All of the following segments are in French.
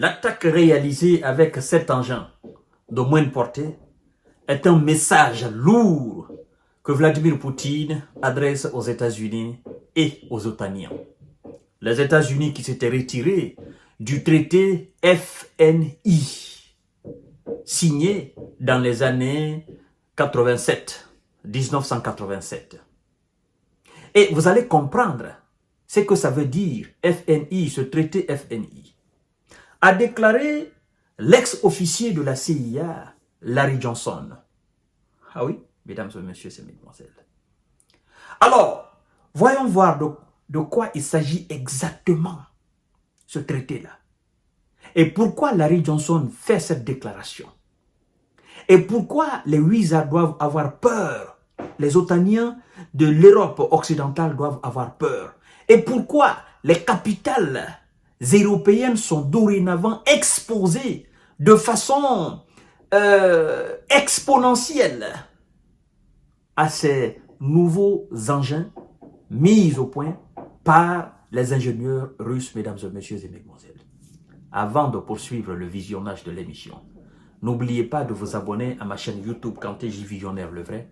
L'attaque réalisée avec cet engin de moyenne portée est un message lourd que Vladimir Poutine adresse aux États-Unis et aux OTANiens. Les États-Unis qui s'étaient retirés du traité FNI, signé dans les années 1987. Et vous allez comprendre ce que ça veut dire FNI, ce traité FNI. A déclaré l'ex-officier de la CIA, Larry Johnson. Ah oui, mesdames et messieurs, et mesdemoiselles. Alors, voyons voir de quoi il s'agit exactement, ce traité-là. Et pourquoi Larry Johnson fait cette déclaration. Et pourquoi les Wizards doivent avoir peur. Les Otaniens de l'Europe occidentale doivent avoir peur. Et pourquoi les capitales européennes sont dorénavant exposées de façon exponentielle à ces nouveaux engins mis au point par les ingénieurs russes, mesdames et messieurs et mesdemoiselles. Avant de poursuivre le visionnage de l'émission, n'oubliez pas de vous abonner à ma chaîne YouTube Kanté J Visionnaire le vrai.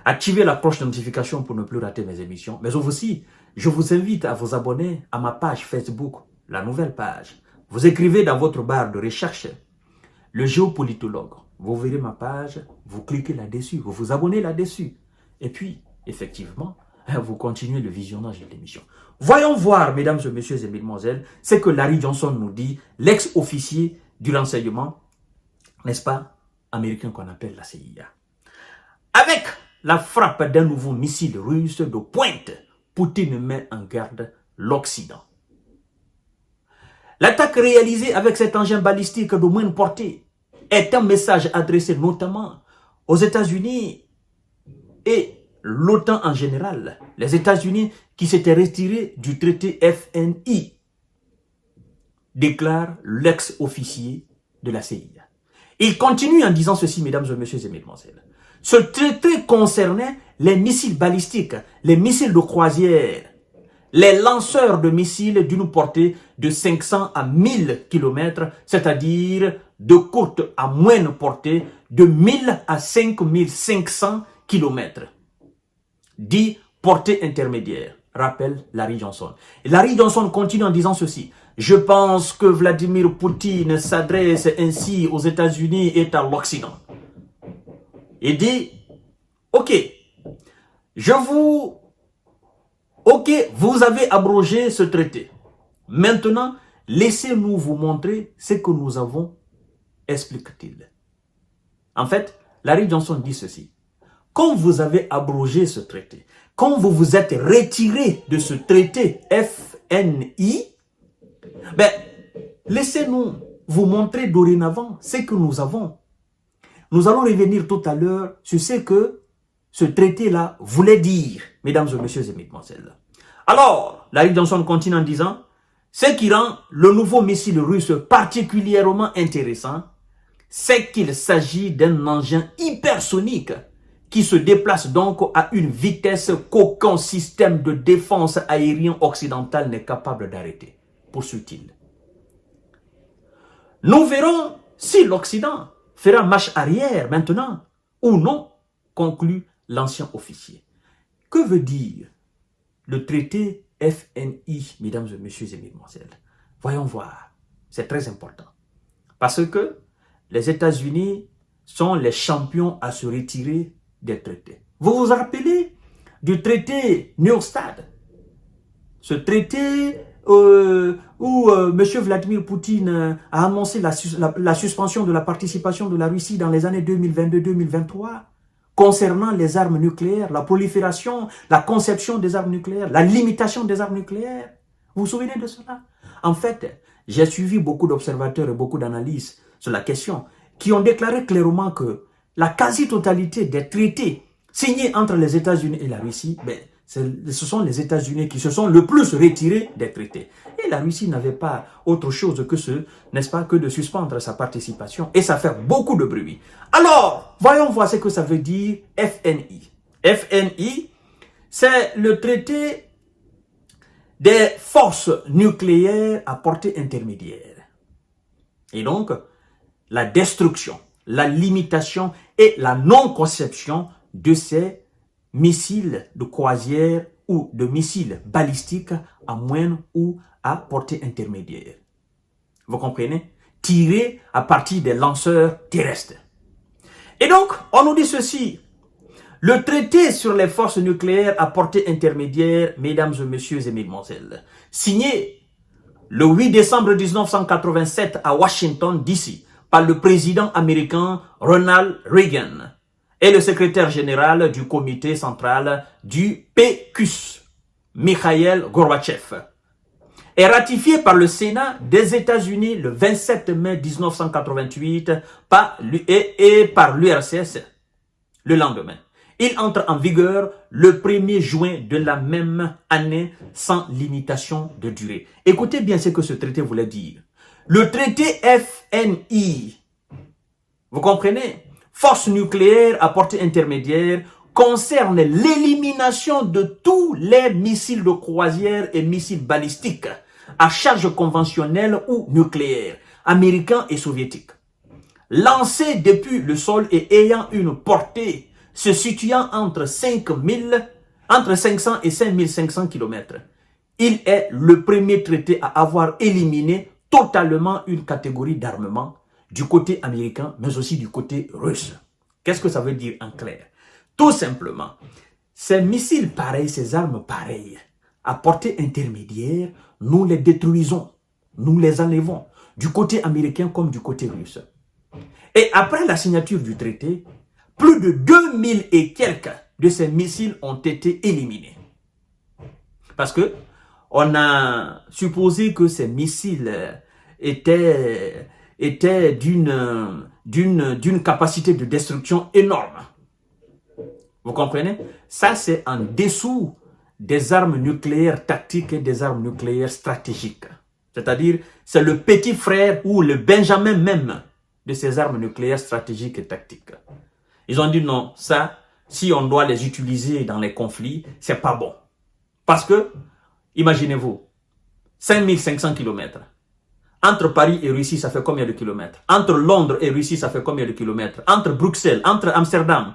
Activez la cloche de notification pour ne plus rater mes émissions. Mais aussi, je vous invite à vous abonner à ma page Facebook, la nouvelle page. Vous écrivez dans votre barre de recherche le géopolitologue. Vous verrez ma page, vous cliquez là-dessus, vous vous abonnez là-dessus. Et puis, effectivement, vous continuez le visionnage de l'émission. Voyons voir, mesdames et messieurs et mesdemoiselles, ce que Larry Johnson nous dit, l'ex-officier du renseignement, n'est-ce pas, américain qu'on appelle la CIA. Avec la frappe d'un nouveau missile russe de pointe, Poutine met en garde l'Occident. L'attaque réalisée avec cet engin balistique de moyenne portée est un message adressé notamment aux États-Unis et l'OTAN en général. Les États-Unis qui s'étaient retirés du traité FNI, déclare l'ex-officier de la CIA. Il continue en disant ceci, mesdames et messieurs et mesdemoiselles. Ce traité concernait les missiles balistiques, les missiles de croisière, les lanceurs de missiles d'une portée de 500 à 1000 km, c'est-à-dire de courte à moyenne portée de 1000 à 5500 km. Dit portée intermédiaire, rappelle Larry Johnson. Et Larry Johnson continue en disant ceci. Je pense que Vladimir Poutine s'adresse ainsi aux États-Unis et à l'Occident. Il dit, ok, vous avez abrogé ce traité. Maintenant, laissez-nous vous montrer ce que nous avons, explique-t-il. En fait, Larry Johnson dit ceci. Quand vous avez abrogé ce traité, quand vous vous êtes retiré de ce traité FNI, laissez-nous vous montrer dorénavant ce que nous avons. Nous allons revenir tout à l'heure sur ce que ce traité-là voulait dire, mesdames et messieurs et mesdemoiselles. Alors, Larry Johnson continue en disant, ce qui rend le nouveau missile russe particulièrement intéressant, c'est qu'il s'agit d'un engin hypersonique qui se déplace donc à une vitesse qu'aucun système de défense aérien occidental n'est capable d'arrêter, poursuit-il. Nous verrons si l'Occident fera marche arrière maintenant ou non, conclut l'ancien officier. Que veut dire le traité FNI, mesdames et messieurs et mesdemoiselles? Voyons voir, c'est très important. Parce que les États-Unis sont les champions à se retirer des traités. Vous vous rappelez du traité Neustadt? Ce traité où M. Vladimir Poutine a annoncé la suspension de la participation de la Russie dans les années 2022-2023 concernant les armes nucléaires, la prolifération, la conception des armes nucléaires, la limitation des armes nucléaires. Vous vous souvenez de cela? En fait, j'ai suivi beaucoup d'observateurs et beaucoup d'analystes sur la question qui ont déclaré clairement que la quasi-totalité des traités signés entre les États-Unis et la Russie, ce sont les États-Unis qui se sont le plus retirés des traités. Et la Russie n'avait pas autre chose que n'est-ce pas, que de suspendre sa participation. Et ça fait beaucoup de bruit. Alors, voyons voir ce que ça veut dire FNI. FNI, c'est le traité des forces nucléaires à portée intermédiaire. Et donc, la destruction, la limitation et la non-conception de ces missiles de croisière ou de missiles balistiques à moindre ou à portée intermédiaire. Vous comprenez? Tirés à partir des lanceurs terrestres. Et donc, on nous dit ceci. Le traité sur les forces nucléaires à portée intermédiaire, mesdames et messieurs et mesdemoiselles, signé le 8 décembre 1987 à Washington, D.C., par le président américain Ronald Reagan et le secrétaire général du comité central du PQ, Mikhail Gorbatchev, est ratifié par le Sénat des États-Unis le 27 mai 1988 et par l'URSS le lendemain. Il entre en vigueur le 1er juin de la même année sans limitation de durée. Écoutez bien ce que ce traité voulait dire. Le traité FNI, vous comprenez, force nucléaire à portée intermédiaire, concerne l'élimination de tous les missiles de croisière et missiles balistiques à charge conventionnelle ou nucléaire, américains et soviétiques, lancés depuis le sol et ayant une portée se situant entre 500 et 5500 km. Il est le premier traité à avoir éliminé totalement une catégorie d'armement du côté américain, mais aussi du côté russe. Qu'est-ce que ça veut dire en clair? Tout simplement, ces missiles pareils, ces armes pareilles, à portée intermédiaire, nous les détruisons, nous les enlevons, du côté américain comme du côté russe. Et après la signature du traité, plus de 2000 et quelques de ces missiles ont été éliminés. Parce que on a supposé que ces missiles étaient d'une capacité de destruction énorme. Vous comprenez? Ça, c'est en dessous des armes nucléaires tactiques et des armes nucléaires stratégiques. C'est-à-dire, c'est le petit frère ou le Benjamin même de ces armes nucléaires stratégiques et tactiques. Ils ont dit non, ça, si on doit les utiliser dans les conflits, c'est pas bon. Parce que, imaginez-vous, 5500 km. Entre Paris et Russie, ça fait combien de kilomètres? Entre Londres et Russie, ça fait combien de kilomètres? Entre Bruxelles, entre Amsterdam,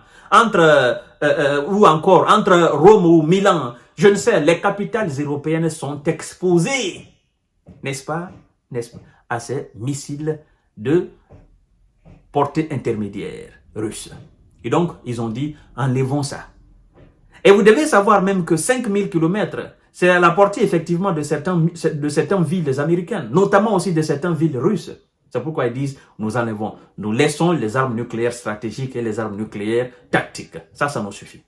ou encore entre Rome ou Milan, je ne sais, les capitales européennes sont exposées, n'est-ce pas, à ces missiles de portée intermédiaire russes. Et donc, ils ont dit, enlevons ça. Et vous devez savoir même que 5000 km, c'est à la portée effectivement de certaines villes américaines, notamment aussi de certaines villes russes. C'est pourquoi ils disent, nous enlevons, nous laissons les armes nucléaires stratégiques et les armes nucléaires tactiques. Ça nous suffit.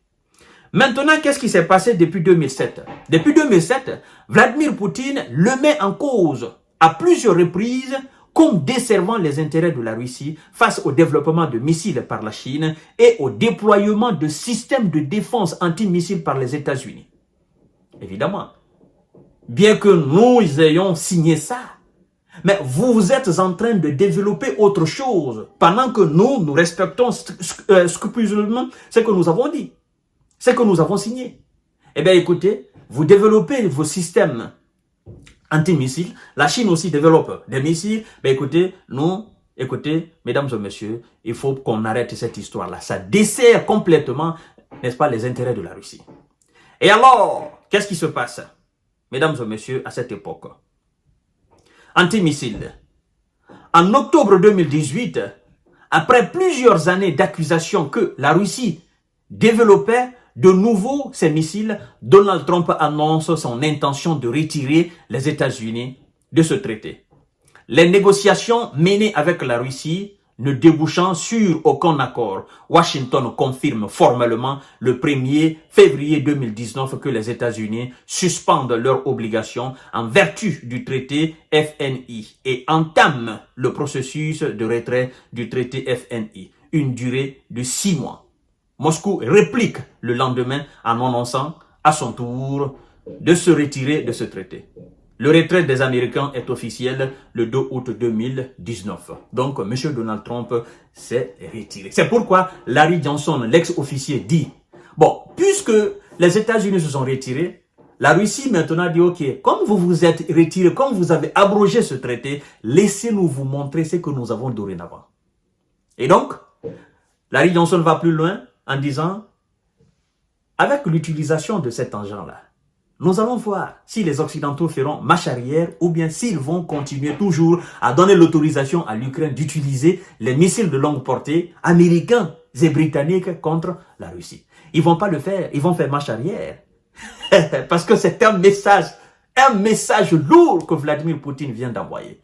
Maintenant, qu'est-ce qui s'est passé depuis 2007? Depuis 2007, Vladimir Poutine le met en cause à plusieurs reprises comme desservant les intérêts de la Russie face au développement de missiles par la Chine et au déploiement de systèmes de défense anti-missiles par les États-Unis. Évidemment, bien que nous ayons signé ça, mais vous êtes en train de développer autre chose pendant que nous respectons scrupuleusement ce que nous avons dit, ce que nous avons signé. Eh bien, écoutez, vous développez vos systèmes anti-missiles. La Chine aussi développe des missiles. Ben écoutez, mesdames et messieurs, il faut qu'on arrête cette histoire-là. Ça dessert complètement, n'est-ce pas, les intérêts de la Russie. Et alors, qu'est-ce qui se passe, mesdames et messieurs, à cette époque? Anti-missiles. En octobre 2018, après plusieurs années d'accusations que la Russie développait de nouveau ces missiles, Donald Trump annonce son intention de retirer les États-Unis de ce traité. Les négociations menées avec la Russie ne débouchant sur aucun accord, Washington confirme formellement le 1er février 2019 que les États-Unis suspendent leurs obligations en vertu du traité FNI et entament le processus de retrait du traité FNI, une durée de 6 mois. Moscou réplique le lendemain en annonçant à son tour de se retirer de ce traité. Le retrait des Américains est officiel le 2 août 2019. Donc, M. Donald Trump s'est retiré. C'est pourquoi Larry Johnson, l'ex-officier, dit, bon, puisque les États-Unis se sont retirés, La Russie maintenant dit, ok, comme vous vous êtes retiré, comme vous avez abrogé ce traité, laissez-nous vous montrer ce que nous avons dorénavant. Et donc, Larry Johnson va plus loin en disant, avec l'utilisation de cet engin-là, nous allons voir si les Occidentaux feront marche arrière ou bien s'ils vont continuer toujours à donner l'autorisation à l'Ukraine d'utiliser les missiles de longue portée américains et britanniques contre la Russie. Ils ne vont pas le faire, ils vont faire marche arrière. Parce que c'est un message lourd que Vladimir Poutine vient d'envoyer.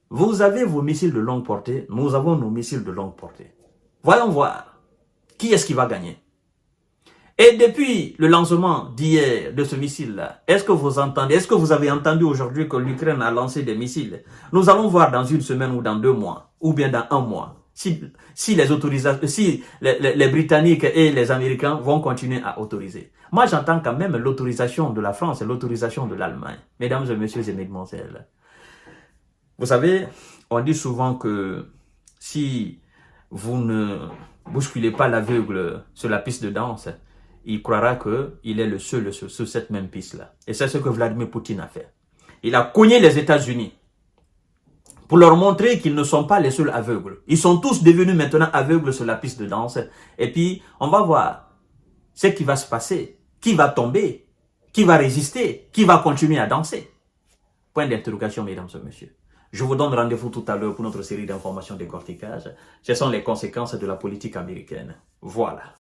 Vous avez vos missiles de longue portée, nous avons nos missiles de longue portée. Voyons voir qui est-ce qui va gagner. Et depuis le lancement d'hier de ce missile-là, est-ce que vous entendez, est-ce que vous avez entendu aujourd'hui que l'Ukraine a lancé des missiles? Nous allons voir dans une semaine ou dans 2 mois, ou bien dans 1 mois, si les Britanniques et les Américains vont continuer à autoriser. Moi, j'entends quand même l'autorisation de la France et l'autorisation de l'Allemagne. Mesdames et messieurs et mesdemoiselles, vous savez, on dit souvent que si vous ne bousculez pas l'aveugle sur la piste de danse, il croira qu'il est le seul sur cette même piste-là. Et c'est ce que Vladimir Poutine a fait. Il a cogné les États-Unis pour leur montrer qu'ils ne sont pas les seuls aveugles. Ils sont tous devenus maintenant aveugles sur la piste de danse. Et puis, on va voir ce qui va se passer, qui va tomber, qui va résister, qui va continuer à danser. Point d'interrogation, mesdames et messieurs. Je vous donne rendez-vous tout à l'heure pour notre série d'informations décortiquage. Ce sont les conséquences de la politique américaine. Voilà.